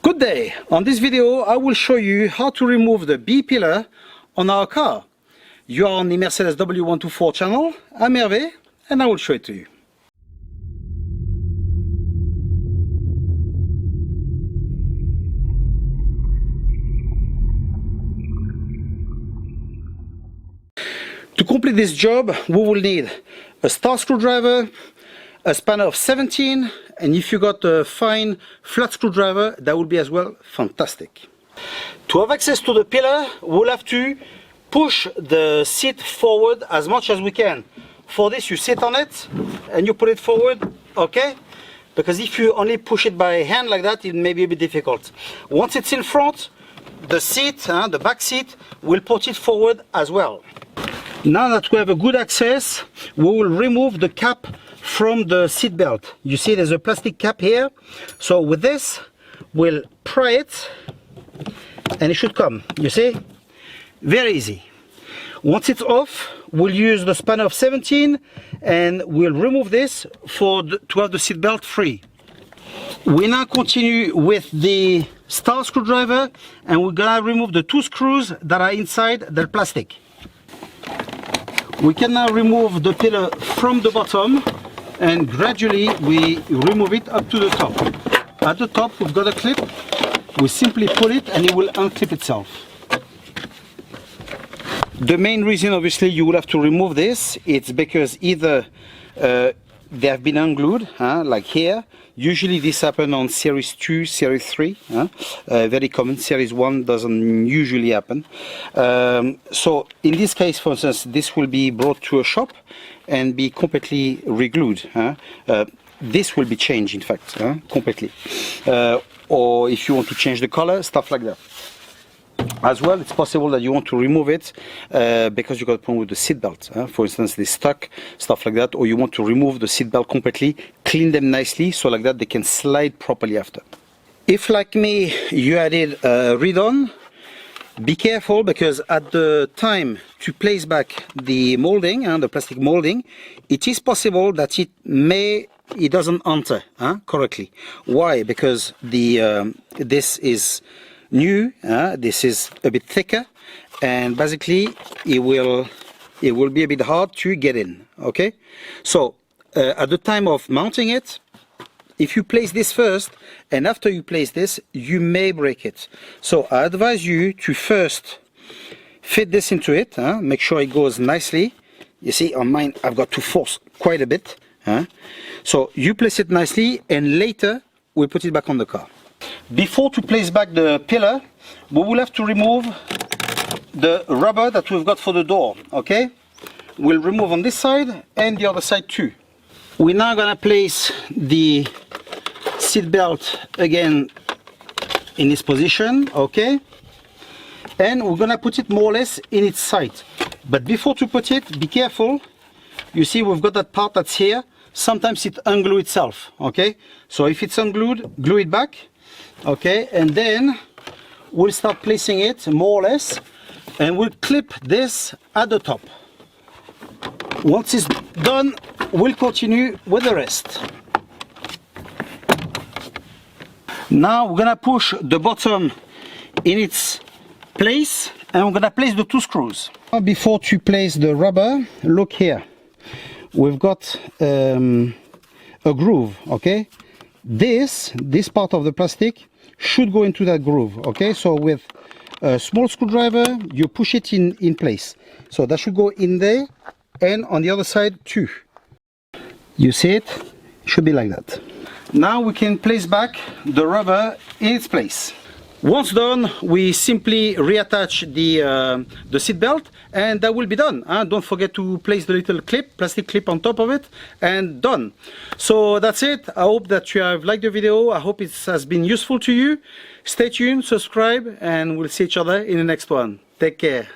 Good day! On this video I will show you how to remove the B pillar on our car. You are on the Mercedes W124 channel. I'm Hervé and I will show it to you. To complete this job we will need a star screwdriver, a spanner of 17, and if you got a fine flat screwdriver that will be as well fantastic. To have access to the pillar we'll have to push the seat forward as much as we can. For this you sit on it and you put it forward, okay? Because if you only push it by hand like that it may be a bit difficult. Once it's in front, the seat, the back seat, will put it forward as well. Now that we have a good access, we will remove the cap from the seat belt. You see there's a plastic cap here. So with this, we'll pry it and it should come. You see? Very easy. Once it's off, we'll use the spanner of 17 and we'll remove this to have the seat belt free. We now continue with the star screwdriver and we're gonna remove the two screws that are inside the plastic. We can now remove the pillar from the bottom and gradually we remove it up to the top. At the top we've got a clip, we simply pull it and it will unclip itself. The main reason obviously you will have to remove this, it's because either they have been unglued, like here. Usually this happens on Series 2, Series 3, very common. Series 1 doesn't usually happen. So in this case, for instance, this will be brought to a shop and be completely re-glued. This will be changed, in fact, completely. Or if you want to change the color, stuff like that. As well, it's possible that you want to remove it because you got a problem with the seat belt. For instance, they stuck, stuff like that, or you want to remove the seat belt completely, clean them nicely, so like that they can slide properly after. If, like me, you added a read-on, be careful because at the time to place back the molding, the plastic molding, it is possible that it doesn't enter correctly. Why? Because this is new, this is a bit thicker and basically it will be a bit hard to get in. Okay, so at the time of mounting it, if you place this first and after you place this you may break it. So I advise you to first fit this into it, make sure it goes nicely. You see on mine I've got to force quite a bit, so you place it nicely and later we put it back on the car. Before to place back the pillar, we will have to remove the rubber that we've got for the door, okay? We'll remove on this side and the other side too. We're now gonna place the seat belt again in this position, okay? And we're gonna put it more or less in its side. But before to put it, be careful. You see we've got that part that's here. Sometimes it unglues itself, okay? So if it's unglued, glue it back. Okay, and then we'll start placing it more or less and we'll clip this at the top. Once it's done, we'll continue with the rest. Now we're gonna push the bottom in its place and we're gonna place the two screws. Before to place the rubber, look here. We've got a groove, okay? This part of the plastic should go into that groove, okay? So with a small screwdriver you push it in place, so that should go in there and on the other side too. You see it? Should be like that. Now we can place back the rubber in its place. Once done, we simply reattach the seat belt and that will be done. Don't forget to place the little clip, plastic clip on top of it, and done. So that's it. I hope that you have liked the video. I hope it has been useful to you. Stay tuned, subscribe, and we'll see each other in the next one. Take care.